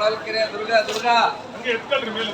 ಹೊಲ್ಕೆರೆ ದುರ್ಗಾ ಹಂಗೆ ಎತ್ಕೊಳ್ರಿ ಮೇಲೆ.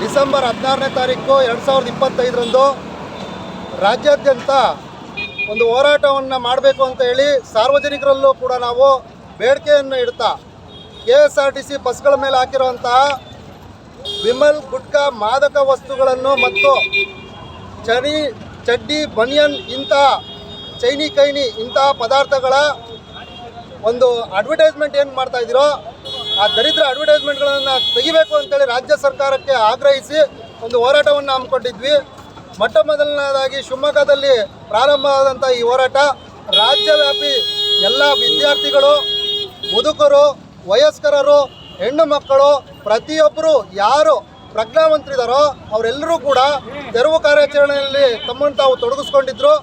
ಡಿಸೆಂಬರ್ 16ನೇ ತಾರೀಕು 2025ರಂದು ರಾಜ್ಯಾದ್ಯಂತ ಒಂದು ಹೋರಾಟವನ್ನು ಮಾಡಬೇಕು ಅಂತ ಹೇಳಿ ಸಾರ್ವಜನಿಕರಲ್ಲೂ ಕೂಡ ನಾವು ಬೇಡಿಕೆಯನ್ನು ಇಡ್ತಾ KSRTC ಬಸ್ಗಳ ಮೇಲೆ ಹಾಕಿರುವಂತಹ ವಿಮಲ್ ಗುಟ್ಕಾ ಮಾದಕ ವಸ್ತುಗಳನ್ನು ಮತ್ತು ಚಡ್ಡಿ ಬನಿಯನ್ ಇಂತಹ ಚೈನಿ ಕೈನಿ ಇಂತಹ ಪದಾರ್ಥಗಳ ಒಂದು ಅಡ್ವರ್ಟೈಸ್ಮೆಂಟ್ ಏನು ಮಾಡ್ತಾ ಇದ್ದೀರೋ ಆ ದರಿದ್ರ ಅಡ್ವರ್ಟೈಸ್ಮೆಂಟ್ಗಳನ್ನು ತೆಗಿಬೇಕು ಅಂತೇಳಿ ರಾಜ್ಯ ಸರ್ಕಾರಕ್ಕೆ ಆಗ್ರಹಿಸಿ ಒಂದು ಹೋರಾಟವನ್ನು ಹಮ್ಮಿಕೊಂಡಿದ್ವಿ. ಮೊಟ್ಟ ಮೊದಲನೇದಾಗಿ ಶಿವಮೊಗ್ಗದಲ್ಲಿ ಪ್ರಾರಂಭವಾದಂಥ ಈ ಹೋರಾಟ ರಾಜ್ಯವ್ಯಾಪಿ ಎಲ್ಲ ವಿದ್ಯಾರ್ಥಿಗಳು, ಮುದುಕರು, ವಯಸ್ಕರರು, ಹೆಣ್ಣು ಮಕ್ಕಳು ಪ್ರತಿಯೊಬ್ಬರು ಯಾರು ಪ್ರಜ್ಞಾವಂತರಿದ್ದಾರೋ ಅವರೆಲ್ಲರೂ ಕೂಡ ತೆರವು ಕಾರ್ಯಾಚರಣೆಯಲ್ಲಿ ತಮ್ಮನ್ನು ತಾವು ತೊಡಗಿಸ್ಕೊಂಡಿದ್ರು.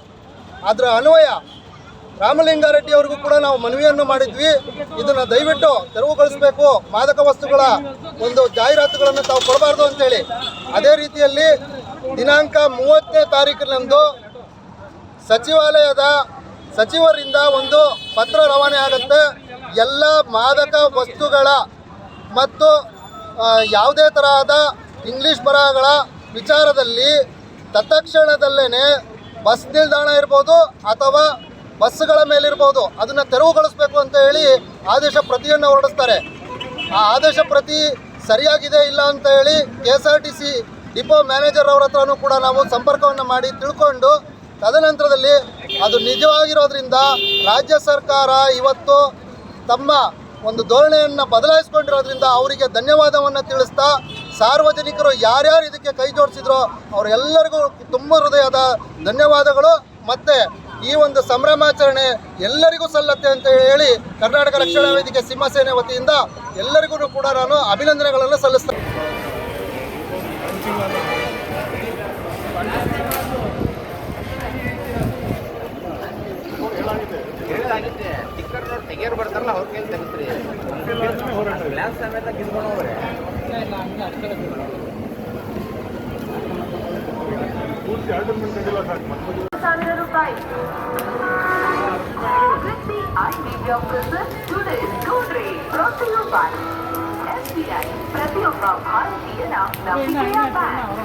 ಅದರ ಅನ್ವಯ ರಾಮಲಿಂಗಾರೆಡ್ಡಿ ಅವ್ರಿಗೂ ಕೂಡ ನಾವು ಮನವಿಯನ್ನು ಮಾಡಿದ್ವಿ. ಇದನ್ನು ದಯವಿಟ್ಟು ತೆರವುಗೊಳಿಸಬೇಕು, ಮಾದಕ ವಸ್ತುಗಳ ಒಂದು ಜಾಹೀರಾತುಗಳನ್ನು ತಾವು ಕೊಡಬಾರ್ದು ಅಂತೇಳಿ. ಅದೇ ರೀತಿಯಲ್ಲಿ ದಿನಾಂಕ 30ನೇ ತಾರೀಕಿನಂದು ಸಚಿವಾಲಯದ ಸಚಿವರಿಂದ ಒಂದು ಪತ್ರ ರವಾನೆ ಆಗುತ್ತೆ. ಎಲ್ಲ ಮಾದಕ ವಸ್ತುಗಳ ಮತ್ತು ಯಾವುದೇ ತರಹದ ಇಂಗ್ಲೀಷ್ ಬರಹಗಳ ವಿಚಾರದಲ್ಲಿ ತತ್ಕ್ಷಣದಲ್ಲೇ ಬಸ್ ನಿಲ್ದಾಣ ಇರ್ಬೋದು ಅಥವಾ ಬಸ್ಸುಗಳ ಮೇಲಿರ್ಬೋದು ಅದನ್ನು ತೆರವುಗೊಳಿಸಬೇಕು ಅಂತ ಹೇಳಿ ಆದೇಶ ಪ್ರತಿಯನ್ನು ಹೊರಡಿಸ್ತಾರೆ. ಆ ಆದೇಶ ಪ್ರತಿ ಸರಿಯಾಗಿದೆ ಇಲ್ಲ ಅಂತ ಹೇಳಿ KSRTC ಡಿಪೋ ಮ್ಯಾನೇಜರ್ ಅವ್ರ ಹತ್ರನೂ ಕೂಡ ನಾವು ಸಂಪರ್ಕವನ್ನು ಮಾಡಿ ತಿಳ್ಕೊಂಡು ತದನಂತರದಲ್ಲಿ ಅದು ನಿಜವಾಗಿರೋದ್ರಿಂದ ರಾಜ್ಯ ಸರ್ಕಾರ ಇವತ್ತು ತಮ್ಮ ಒಂದು ಧೋರಣೆಯನ್ನು ಬದಲಾಯಿಸಿಕೊಂಡಿರೋದ್ರಿಂದ ಅವರಿಗೆ ಧನ್ಯವಾದವನ್ನು ತಿಳಿಸ್ತಾ ಸಾರ್ವಜನಿಕರು ಯಾರ್ಯಾರು ಇದಕ್ಕೆ ಕೈ ಜೋಡಿಸಿದ್ರೋ ಅವರೆಲ್ಲರಿಗೂ ತುಂಬ ಹೃದಯದ ಧನ್ಯವಾದಗಳು. ಮತ್ತು ಈ ಒಂದು ಸಂಭ್ರಮಾಚರಣೆ ಎಲ್ಲರಿಗೂ ಸಲ್ಲತ್ತೆ ಅಂತ ಹೇಳಿ ಕರ್ನಾಟಕ ರಕ್ಷಣಾ ವೇದಿಕೆ ಸಿಂಹಸೇನೆ ವತಿಯಿಂದ ಎಲ್ಲರಿಗೂ ಕೂಡ ನಾನು ಅಭಿನಂದನೆಗಳನ್ನು ಸಲ್ಲಿಸ್ತೇನೆ. ತೆಗಿಯೋರು ಬರ್ತಾರಲ್ಲ ಅವ್ರ ಕೈಲಿ ತೆಗಿಸ್ರಿ. ಗ್ಲಾಸ್ ಸಮೇತ ಕಿತ್ಕೊಂಡು ಹೋಗ್ರಿ. ಪ್ರತಿಯೊಬ್ಬ ಭಾರತೀಯನ ನಂಬಿಕೆಯ ಬ್ಯಾಂಕ್.